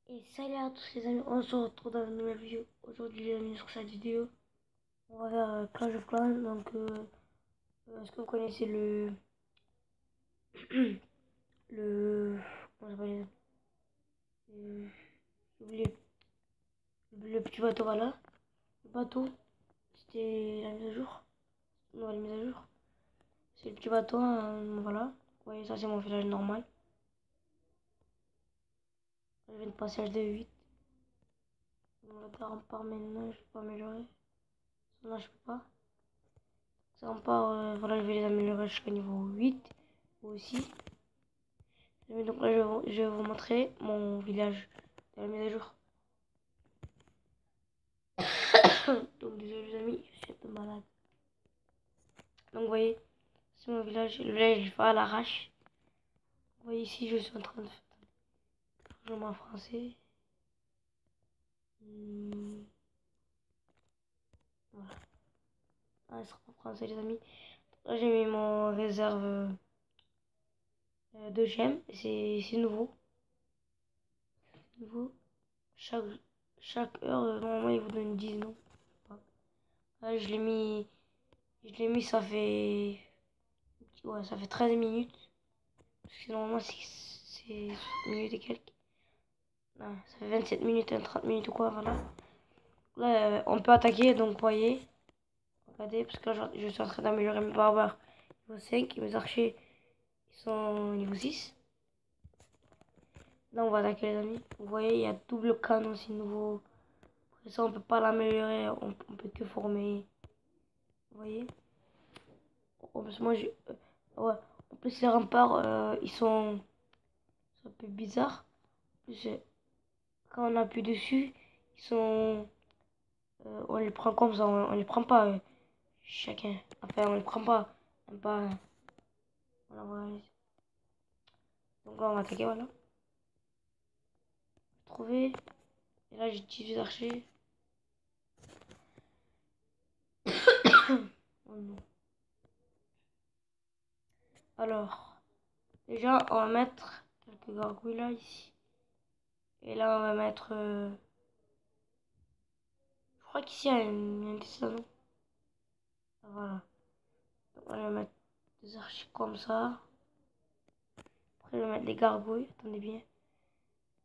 Et salut à tous les amis, on se retrouve dans une nouvelle vidéo. Aujourd'hui les amis, sur cette vidéo, on va faire Clash of Clans. Donc est-ce que vous connaissez le comment ça s'appelle, j'ai oublié, le petit bateau. Voilà, le bateau, c'était la mise à jour, nouvelle mise à jour. C'est le petit bateau, voilà. Vous voyez, ça c'est mon village normal. Je viens de passer HD8. Le rempart maintenant, je peux pas améliorer. Là je peux pas. Ça rempart, voilà, je vais les améliorer jusqu'au niveau 8 aussi. Donc là, je vais vous montrer mon village de la mise à jour. Donc désolé les amis, je suis un peu malade. Donc vous voyez, c'est mon village. Le village il fait à l'arrache. Vous voyez ici, je suis en train de faire mon français. Voilà. Ah, ce sera en français les amis. Là j'ai mis mon réserve de gemmes. C'est nouveau. Nouveau. Chaque heure, normalement il vous donne 10 non. Là ça fait. Ouais, ça fait 13 minutes. Parce que normalement, c'est minutes et quelques. Non, ça fait 27 minutes, 30 minutes ou quoi, voilà. Là, on peut attaquer, donc vous voyez. Regardez, parce que là, je suis en train d'améliorer mes barbares niveau 5 et mes archers, ils sont niveau 6. Là, on va attaquer les amis. Vous voyez, il y a double canon aussi nouveau. Après ça, on peut pas l'améliorer, on peut que former. Vous voyez. En plus, moi, ouais. En plus, les remparts, ils sont un peu bizarres. En plus, quand on appuie dessus, ils sont. On les prend comme ça, on les prend pas chacun. Enfin, on les prend pas. On pas. Voilà, voilà. Donc là, on va attaquer, voilà. Trouver. Et là, j'ai 18 archers. Oh non. Alors, déjà, on va mettre quelques gargouilles là, ici. Et là, on va mettre. Je crois qu'ici, il y a un dessin, non? Voilà. Donc, on va mettre des archers comme ça. Après, je vais mettre des gargouilles. Attendez bien.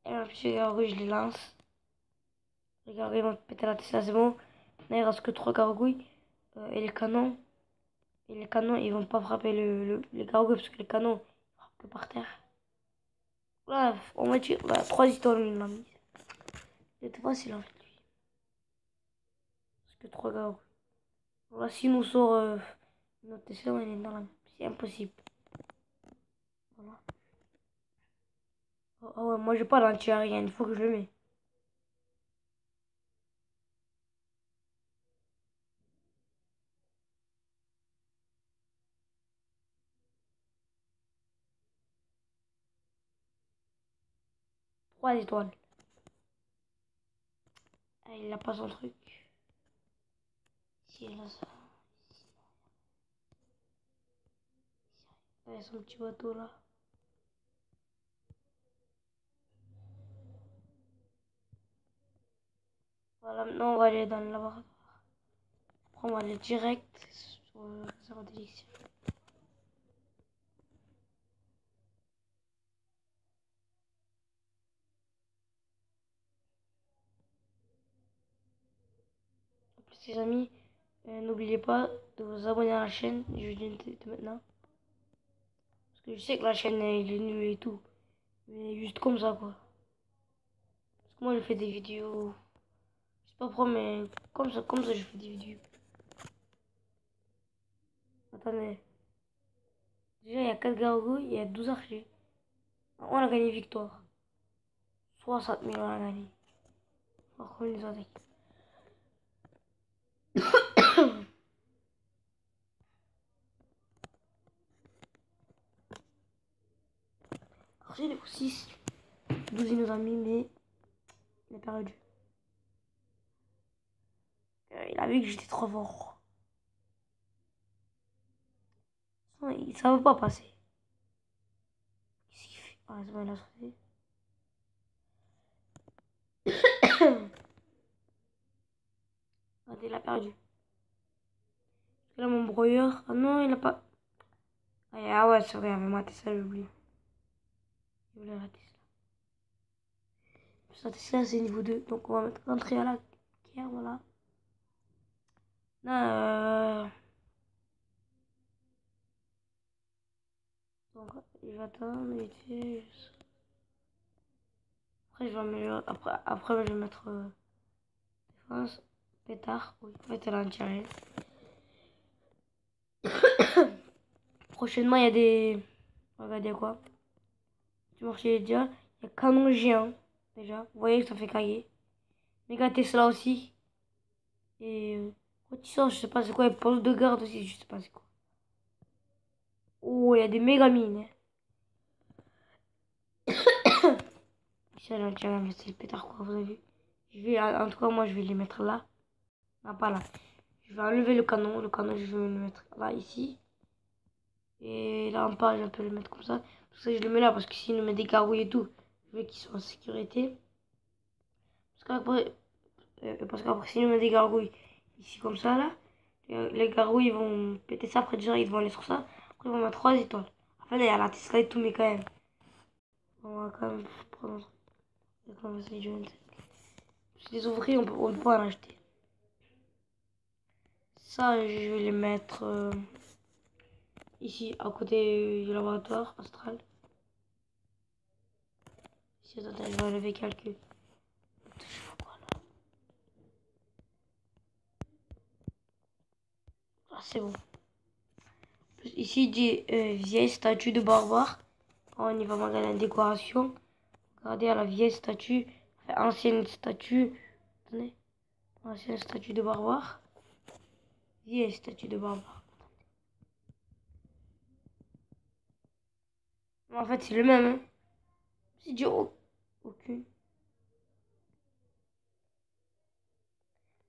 Et un petit gargouille, je les lance. Les gargouilles vont péter la tête, là, c'est bon. Là, il reste que 3 gargouilles. Et les canons. Et les canons, ils vont pas frapper les gargouilles parce que les canons ils frappent que par terre. Là, on va dire, là, 3 étoiles, il m'a mis. C'était facile en fait, lui. Parce que 3 gargouilles. Là, s'il nous sort notre tesson, il est dans la. C'est impossible. Voilà. Ah ouais, moi j'ai pas l'anti-aérien, il faut que je le mette. 3 étoiles. Ah, il a pas son truc. Si, là, ça. Ouais, son petit bateau là. Voilà, maintenant on va aller dans le laboratoire. Après, on va aller direct sur le réservoir d'élixir. En plus, les amis, n'oubliez pas de vous abonner à la chaîne. Je dis de maintenant. Parce que je sais que la chaîne elle est nulle et tout. Mais juste comme ça quoi. Parce que moi je fais des vidéos. Je sais pas pourquoi mais comme ça je fais des vidéos. Attendez. Déjà il y a 4 gargouilles, il y a 12 archers. On a gagné victoire. 60 000 on a gagné. Par contre les attaques. Archer il est au 6. 12 il nous a mis mais il a perdu. Il a vu que j'étais trop fort. Ça veut pas passer. Qu'est-ce qu'il fait? Ah c'est bon il a sauté. il a perdu. Là, mon broyeur. Ah non, il a pas. Ah ouais, c'est vrai, il y avait ma Tesla, j'ai oublié. J'ai oublié la Tesla. La Tesla, c'est niveau 2. Donc, on va mettre entrée à la guerre, voilà. Donc, je vais attendre. Après, je vais améliorer. Après je vais mettre défense. Pétard. Oui, en fait, elle a un tiré. Prochainement, il y a des. Regardez quoi. Du marché déjà. Il y a canon géant. Déjà. Vous voyez que ça fait cailler. Méga Tesla aussi. Et. Rôtisseur, je sais pas c'est quoi. Et poste de garde aussi, je sais pas c'est quoi. Oh, il y a des méga mines. Ici, elle a un tiré, mais c'est le pétard quoi, vous avez vu. Je vais, en tout cas, moi, je vais les mettre là. Non, pas là. Je vais enlever le canon. Le canon, je vais le mettre là, ici. Et là, en bas, je peux le mettre comme ça. Pour ça, je le mets là parce que s'il nous met des gargouilles et tout, je veux qu'ils soient en sécurité. Parce qu'après, s'il nous met des gargouilles ici comme ça, là, les gargouilles ils vont péter ça. Après, déjà, ils vont aller sur ça. Après, ils vont mettre 3 étoiles. Enfin, il y a la Tesla et tout, mais quand même. On va quand même prendre. Si les ouvriers, on peut pas en acheter. Ça, je vais les mettre ici, à côté du laboratoire astral. Ici, attends, je vais enlever quelques. Ah, c'est bon. Ici, il dit vieille statue de barbare. On y va regarder la décoration. Regardez à la vieille statue. Enfin, ancienne statue. Attendez. Ancienne statue de barbare. Vieille statue de barbare. En fait, c'est le même. Hein. C'est dit aucune.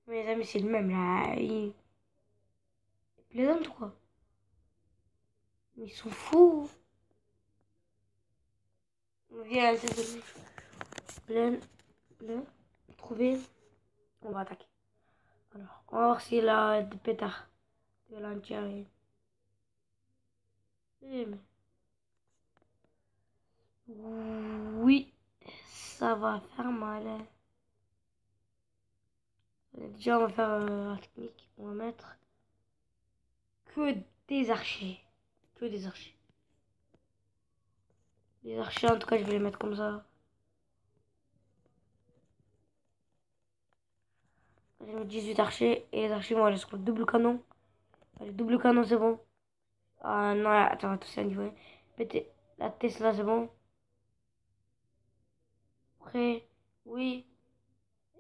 Mais les amis, c'est le même là. Il plaisante ou quoi? Mais ils sont fous. Viens, c'est de plein. Plein. Trouver. On va attaquer. Alors, on va voir s'il a des pétards. De l'entière. Oui, ça va faire mal. Hein. Déjà, on va faire la technique. On va mettre que des archers. Que des archers. Les archers, en tout cas, je vais les mettre comme ça. J'ai mis 18 archers et les archers vont aller sur le double canon. Le double canon, c'est bon. Ah non, attends, c'est un niveau. Péter la Tesla, c'est bon. Après, oui.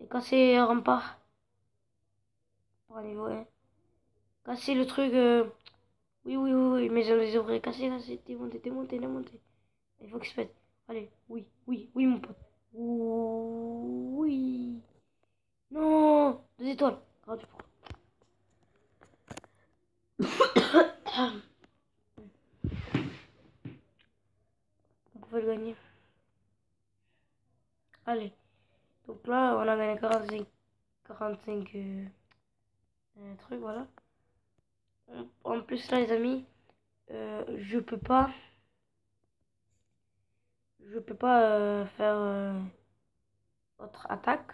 Et casser un rempart. Pour un niveau 1. Casser le truc. Oui, oui, oui, oui. Maison des ouvriers. Casser, casser. Démonter, démonter, démonter. Il faut qu'il se pète. Allez, oui, oui, oui, mon pote. Oui. Non, 2 étoiles. Gratuit pour. On pouvait le gagner. Allez. Donc là, on a gagné 45 trucs, voilà. En plus, là, les amis, je peux pas. Je peux pas faire autre attaque.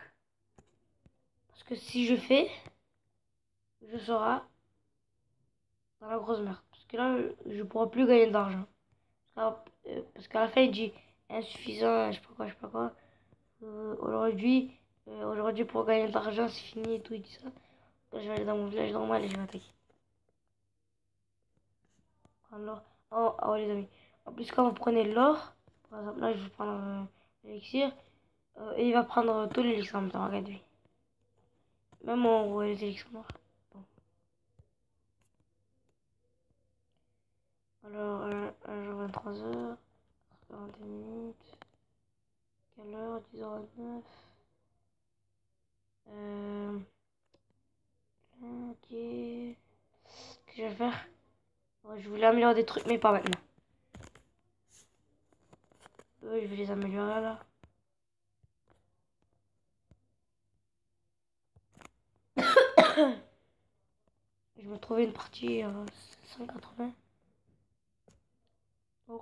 Parce que si je fais, je serai dans la grosse merde. Parce que là, je pourrai plus gagner d'argent. Parce qu'à la fin, il dit insuffisant, je sais pas quoi, je sais pas quoi. Aujourd'hui, pour gagner de l'argent, c'est fini et tout, il dit ça. Là, je vais aller dans mon village normal et je vais attaquer. Alors, oh, les amis. En plus, quand vous prenez l'or, par exemple, là, je vais prendre l'élixir. Et il va prendre tous les élixirs en même temps, regardez. Même en haut, les élixirs noirs. Bon. Alors, 23h, 41 minutes. Quelle heure? 10h29. Ok. Qu'est-ce que je vais faire? Ouais, je voulais améliorer des trucs, mais pas maintenant. Je vais les améliorer là. Je me trouvais une partie à 180. Oh.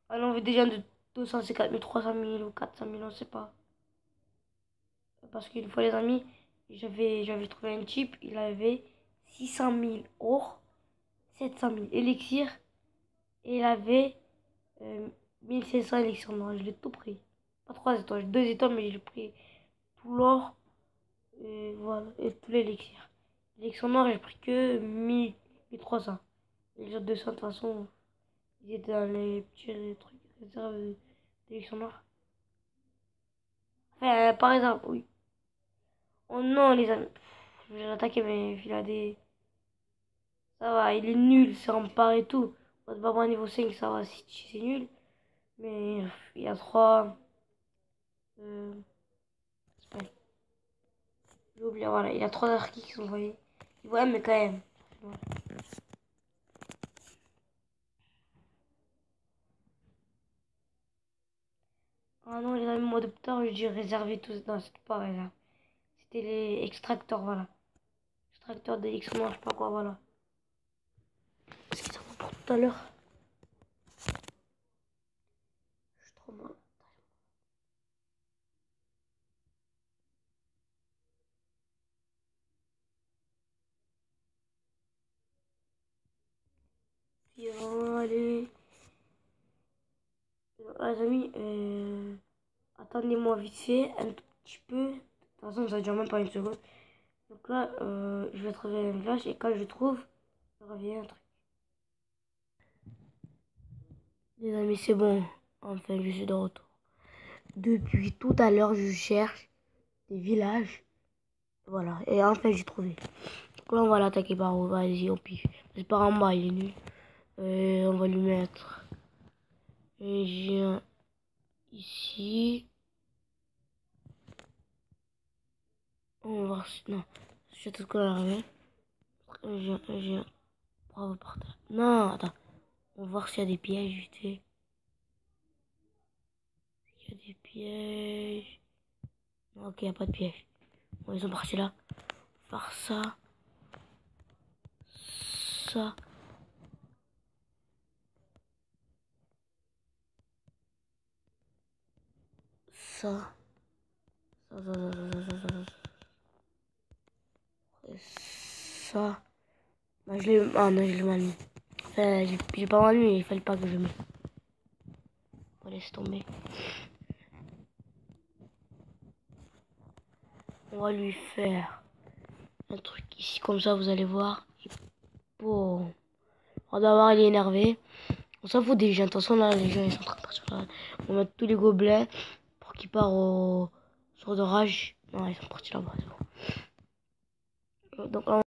Ah non, on veut déjà de 250 000, 300 000 ou 400 000, on sait pas. Parce qu'une fois, les amis, j'avais trouvé un type, il avait 600 000 or, 700 000 élixirs, et il avait 1500 élixirs noirs. Je l'ai tout pris. Pas 3 étoiles, 2 étoiles, mais j'ai pris tout l'or, et voilà, et tout l'élixir. L'élixir noir, j'ai pris que 1300. Et les autres 200, de toute façon, ils étaient dans les petits trucs réserves d'élixir noir. Enfin, par exemple, oui. Oh non, les amis. Je vais l'attaquer, mais il a des. Ça va, il est nul, c'est en part et tout. Votre Barbara niveau 5, ça va, c'est nul. Mais il y a 3. Euh, ouais, j'ai oublié, voilà, il y a 3 archis qui sont envoyés. Ouais, mais quand même. Ouais. Ah non, les amis, moi de plus tard, je dis réserver tous. Non, c'était pas réservé. C'était les extracteurs, voilà. Extracteurs d'élixir noir, je sais pas quoi, voilà. Qu'est-ce qu'ils en ont pour tout à l'heure? Je suis trop mal. Puis, allez. Les amis, attendez-moi vite fait, un tout petit peu. De toute façon, ça dure même pas une seconde. Donc là, je vais trouver un village et quand je trouve, je reviens un truc. Les amis, c'est bon. Enfin, je suis de retour. Depuis tout à l'heure, je cherche des villages. Voilà. Et enfin, j'ai trouvé. Donc là, on va l'attaquer par où? Vas-y, au pif. C'est par en bas, il est nul. On va lui mettre un ici. On va voir si... Non. Je tout ce qu'on a ramené. J'ai un bravo par terre. Non, attends. On va voir s'il y a des pièges, vite fait. Il y a des pièges. Non, ok, il n'y a pas de piège. Bon, ils sont partis là. Faire ça. Ça. Ça. Ça. Bah, je l'ai... Ah non, je l'ai mal mis. Enfin, j'ai pas mal mis, il fallait pas que je mette. On laisse tomber. On va lui faire un truc ici, comme ça, vous allez voir. Bon. On va voir, il est énervé. On s'en fout des gens. De toute façon, là, les gens, ils sont en train de partir là. On va mettre tous les gobelins pour qu'ils partent au sort de rage. Non, ils sont partis là-bas. Bon. Donc,